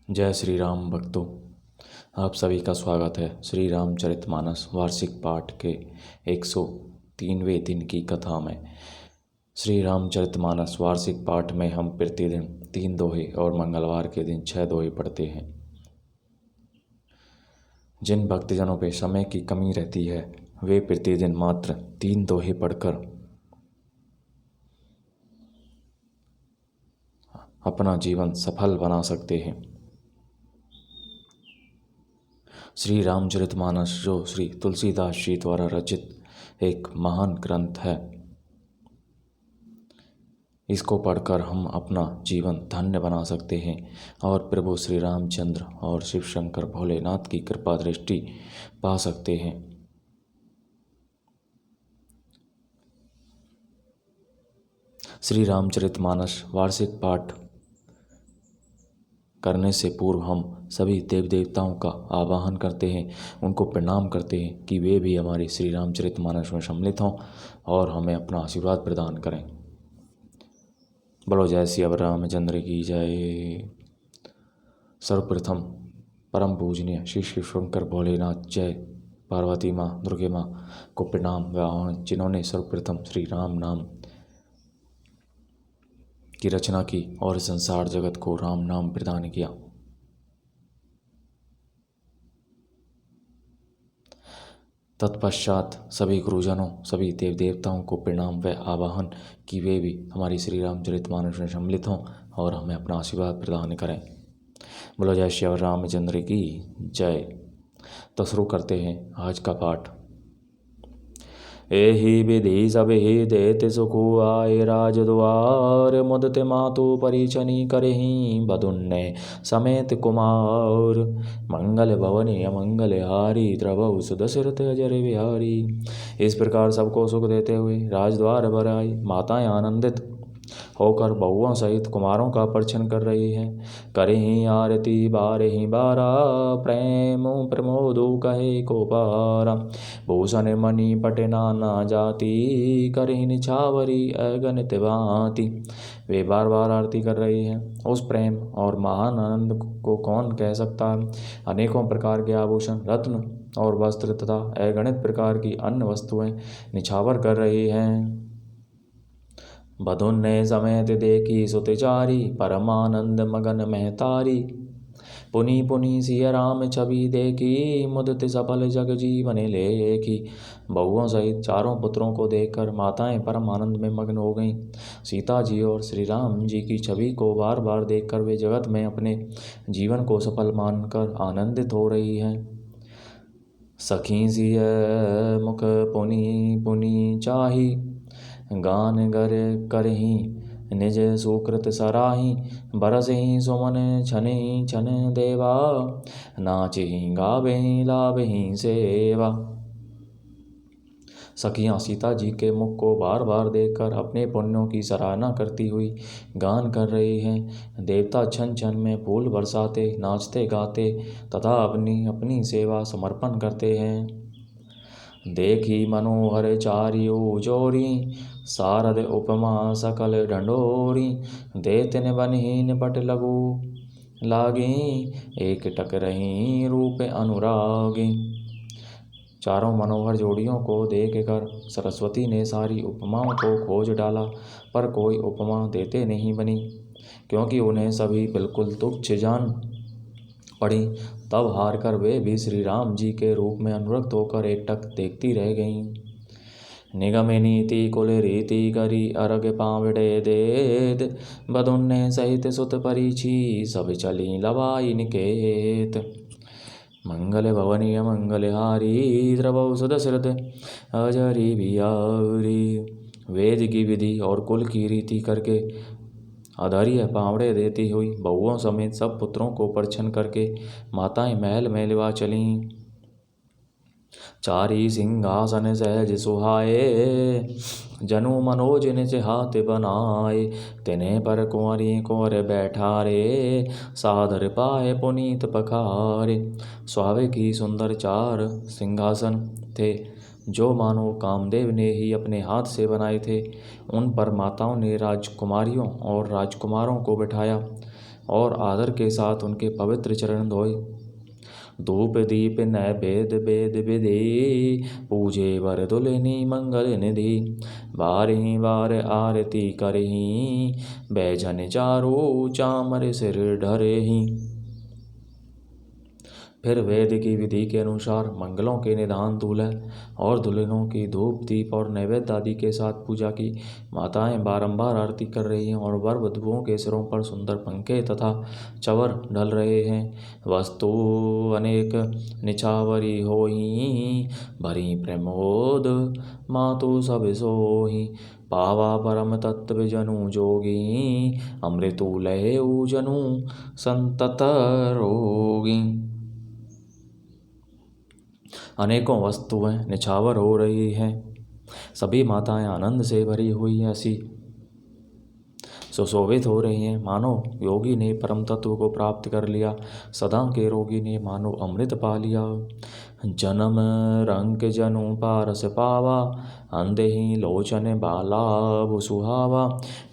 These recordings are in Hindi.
जय श्री राम भक्तों, आप सभी का स्वागत है श्री रामचरितमानस वार्षिक पाठ के 103वें दिन की कथा में। श्री रामचरितमानस वार्षिक पाठ में हम प्रतिदिन 3 दोहे और मंगलवार के दिन 6 दोहे पढ़ते हैं। जिन भक्तजनों पे समय की कमी रहती है वे प्रतिदिन मात्र 3 दोहे पढ़कर अपना जीवन सफल बना सकते हैं। श्री रामचरितमानस जो श्री तुलसीदास जी द्वारा रचित एक महान ग्रंथ है, इसको पढ़कर हम अपना जीवन धन्य बना सकते हैं और प्रभु श्री रामचंद्र और शिव शंकर भोलेनाथ की कृपा दृष्टि पा सकते हैं। श्री रामचरितमानस वार्षिक पाठ करने से पूर्व हम सभी देव देवताओं का आवाहन करते हैं, उनको प्रणाम करते हैं कि वे भी हमारे श्री रामचरितमानस में सम्मिलित हों और हमें अपना आशीर्वाद प्रदान करें। बोलो जय श्री रामचंद्र की जय। सर्वप्रथम परम पूजनीय श्री शिव शंकर भोलेनाथ जय पार्वती माँ दुर्गे माँ को प्रणाम व आह्वान, जिन्होंने सर्वप्रथम श्री राम नाम की रचना की और संसार जगत को राम नाम प्रदान किया। तत्पश्चात सभी गुरुजनों, सभी देव देवताओं को प्रणाम व आवाहन कि वे भी हमारी श्री रामचरितमानस में सम्मिलित हों और हमें अपना आशीर्वाद प्रदान करें। बोलो जय श्री रामचंद्र की जय। तो शुरू करते हैं आज का पाठ। एहि विधि सब ही देत सुखु आए राजद्वार, मुदत मातु परिचनी करही बधुन्ने समेत कुमार। मंगल भवनी अमंगल हारी, द्रवहु सुदशरथ अजर बिहारी। इस प्रकार सबको सुख देते हुए राजद्वार पर आई माताएं आनंदित होकर बहुओं सहित कुमारों का परिछन कर रही हैं। करही आरती बारही बारा, प्रेम प्रमोदु कहे को पारा। भूषण मणि पटे नाना जाति, करही निछावरी अगणित भांति। वे बार बार आरती कर रही हैं। उस प्रेम और महान आनंद को कौन कह सकता है। अनेकों प्रकार के आभूषण, रत्न और वस्त्र तथा अगणित प्रकार की अन्य वस्तुएं निछावर कर रही हैं। बधुन्ने समेत देखी सुतचारी, परमानंद मगन महतारी। पुनि पुनि सिय राम छवि देखी, मुदित सफल जग जीवन लेखी। बहुओं सहित चारों पुत्रों को देखकर माताएं परम आनंद में मग्न हो गईं। सीता जी और श्री राम जी की छवि को बार बार देखकर वे जगत में अपने जीवन को सफल मानकर आनंदित हो रही हैं। सखी सिय मुख पुनि पुनि चाही, गान गर करही निज सुकृत सराही। बरसही सुमन छनहि छन देवा, नाचही गावही लावही सेवा। सखियाँ सीता जी के मुख को बार बार देखकर अपने पुण्यों की सराहना करती हुई गान कर रही हैं। देवता छन छन में फूल बरसाते, नाचते गाते तथा अपनी अपनी सेवा समर्पण करते हैं। देखी मनोहर चारियो जोरी, सारद उपमा सकल ढंढोरी। देतिन बनहीन पट लघु लागी, एक टक रही रूप अनुरागी। चारों मनोहर जोड़ियों को देखकर सरस्वती ने सारी उपमाओं को खोज डाला, पर कोई उपमा देते नहीं बनी, क्योंकि उन्हें सभी बिल्कुल तुच्छ जान पड़ी। तब हार कर वे भी श्री राम जी के रूप में अनुरक्त होकर एकटक देखती रह गईं। निगम नीति कुल रीति करी, अरग पावड़े देत। बधुन्ने सहित सुत परिछी, सब चली लवाई निकेत। मंगल भवनी अमंगल हारी, द्रवहु सुदशरथ अजरी बिहारी। वेद की विधि और कुल की रीति करके आधार्य पावड़े देती हुई बहुओं समेत सब पुत्रों को परिछन करके माताएं महल में लिवा चलीं। चारी सिंहासन सहज सुहाए, जनु मनोज निज हाथ बनाए। तिन्हें पर कुंवरी कुंवर बैठारे, सादर पाए पुनीत पखारे। स्वाभाविक ही सुंदर 4 सिंहासन थे, जो मानो कामदेव ने ही अपने हाथ से बनाए थे। उन पर माताओं ने राजकुमारियों और राजकुमारों को बिठाया। और आदर के साथ उनके पवित्र चरण धोए। धूप दीप नैवेद्य वेद विधि, पूजे वर दुल्हनी मंगल निधि। बारही बार आरती करही, बैजन चारो चामर सिर ढरही। फिर वेद की विधि के अनुसार मंगलों के निधान दूल्हे और दुल्हनों की धूप दीप और नैवेद्य आदि के साथ पूजा की। माताएं बारंबार आरती कर रही हैं और वर वधुओं के सिरों पर सुंदर पंखे तथा चवर ढल रहे हैं। वस्तु अनेक निछावरी होई, भरी प्रमोद मातु सब सोही। पावा परम तत्व जनु जोगी, अमृतु लहेउ जनु संतत रोगी। अनेकों वस्तुएं निछावर हो रही हैं, सभी माताएं आनंद से भरी हुई ऐसी सुशोभित हो रही हैं मानो योगी ने परम तत्व को प्राप्त कर लिया, सदा के रोगी ने मानो अमृत पा लिया। जन्म रंग जनु पारस पावा, अंधे ही लोचन बाला सुहावा।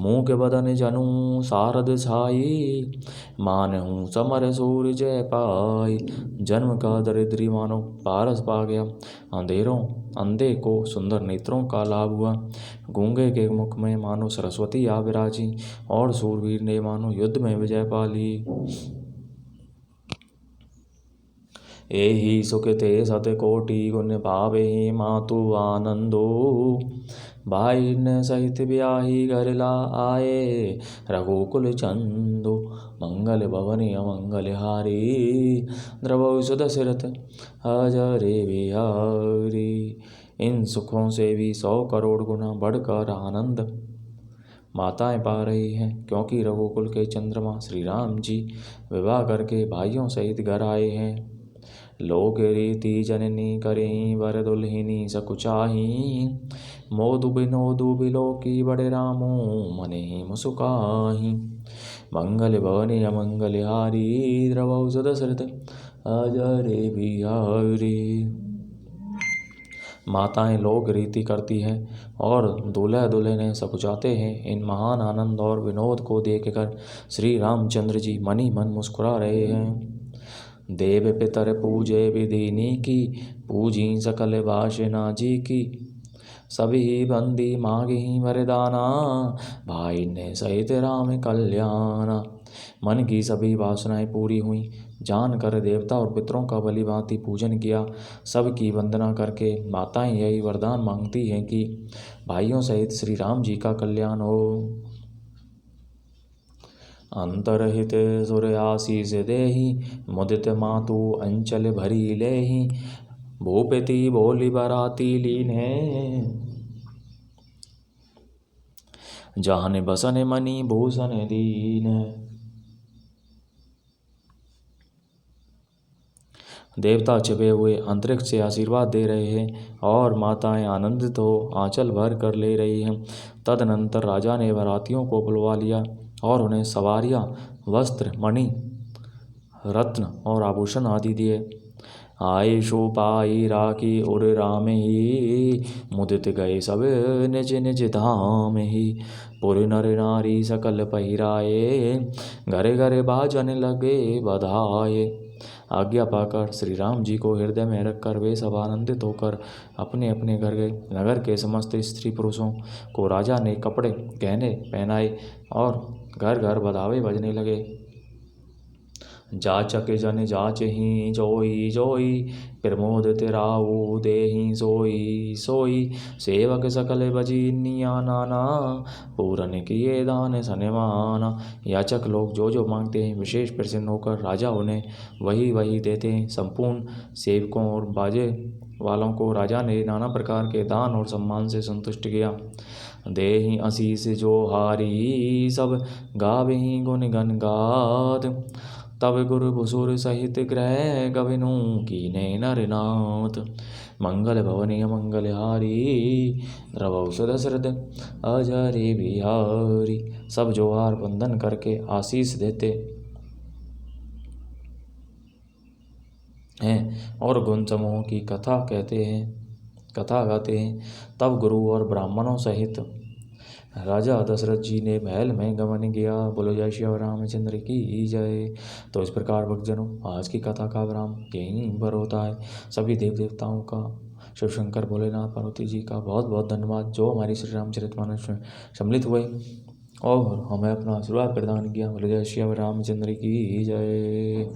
मूक बदन जनु सारद छाई, मानहूँ समर सूर्य जय पाई। जन्म का दरिद्री मानो पारस पा गया, अंधे को सुंदर नेत्रों का लाभ हुआ। गूंगे के मुख में मानो सरस्वती आ विराजी, और सूरवीर ने मानो युद्ध में विजय पा ली। एहि सुख ते सत कोटि गुण पावे, मातु आनंदो भाई न सहित ब्याही घर ला आए। रघुकुल चंदो मंगल भवन अमंगल हारी, द्रवौ सुदशरथ अजरे बिहारी। इन सुखों से भी 100 करोड़ गुना बढ़कर आनंद माताएं पा रही हैं, क्योंकि रघुकुल के चंद्रमा श्री राम जी विवाह करके भाइयों सहित घर आए हैं। लोक रीति जननी करें वर दुल्हिनी सकुचाही, मोदु बिनोदु बिलोकी बड़े रामो मने ही मुसुकाही। मंगल भवने अमंगल हारी, द्रवौ सुदशरथ अजरे बिहारी। माताएं लोक रीति करती हैं और दूल्हा दुल्हनें सकुचाते हैं। इन महान आनंद और विनोद को देखकर श्री रामचंद्र जी मनी मन मुस्कुरा रहे हैं। देव पितर पूजे विधिनी की, पूजी सकल वासना जी की। सभी बंदी मांगी वरदाना, भाई ने सहित राम कल्याणा। मन की सभी वासनाएं पूरी हुई, जानकर देवता और पितरों का भली भांति पूजन किया। सबकी वंदना करके माताएं यही वरदान मांगती हैं कि भाइयों सहित श्री राम जी का कल्याण हो। अंतरहित सुर आशीष देहि, मुदित मातु अंचल भरी लेहि। भूपति बोली बराती लीन है, जान बसन मणि भूषण दीन है। देवता छिपे हुए अंतरिक्ष से आशीर्वाद दे रहे हैं और माताएं आनंदित हो आंचल भर कर ले रही हैं। तदनंतर राजा ने बारातियों को बुलवा लिया और उन्हें सवारियां, वस्त्र, मणि, रत्न और आभूषण आदि दिए। आयशु पाई राखी उर राम ही, मुदित गए सब निज निज धाम ही। पुर नर नारी सकल पहिराए, घरे घरे बाजन लगे बधाए। आज्ञा पाकर श्री राम जी को हृदय में रखकर वे सब आनंदित होकर अपने अपने घर गए। नगर के समस्त स्त्री पुरुषों को राजा ने कपड़े गहने पहनाए और घर घर बधावे बजने लगे। जाचक जन जाचहि जोई जोई, प्रमोद तिराऊ देहि सोई सोई। सेवक सकल बजिनिया नाना, पूरन किए दान सनमाना। याचक लोग जो जो मांगते हैं विशेष प्रसन्न होकर राजा उन्हें वही वही देते हैं। संपूर्ण सेवकों और बाजे वालों को राजा ने नाना प्रकार के दान और सम्मान से संतुष्ट किया। देहि आशीष जो हारी, सब गावेहि गुण गण गात। तब गुरु भुसुर सहित ग्रह गविनु कीने नरनाथ। मंगल भवनी मंगल हारी, द्रवौ सुदशरथ अजरे बिहारी। सब जोहार बंदन करके आशीष देते हैं और गुण समूह की कथा गाते हैं। तब गुरु और ब्राह्मणों सहित राजा दशरथ जी ने महल में गमन किया। बोलो जय श्री रामचंद्र की जय। तो इस प्रकार भक्तजनों, आज की कथा का विराम यहीं पर होता है। सभी देव देवताओं का, शिव शंकर भोलेनाथ पार्वती जी का बहुत बहुत धन्यवाद, जो हमारी श्री रामचरितमानस में सम्मिलित हुए और हमें अपना आशीर्वाद प्रदान किया। बोलो जय श्री रामचंद्र की जय।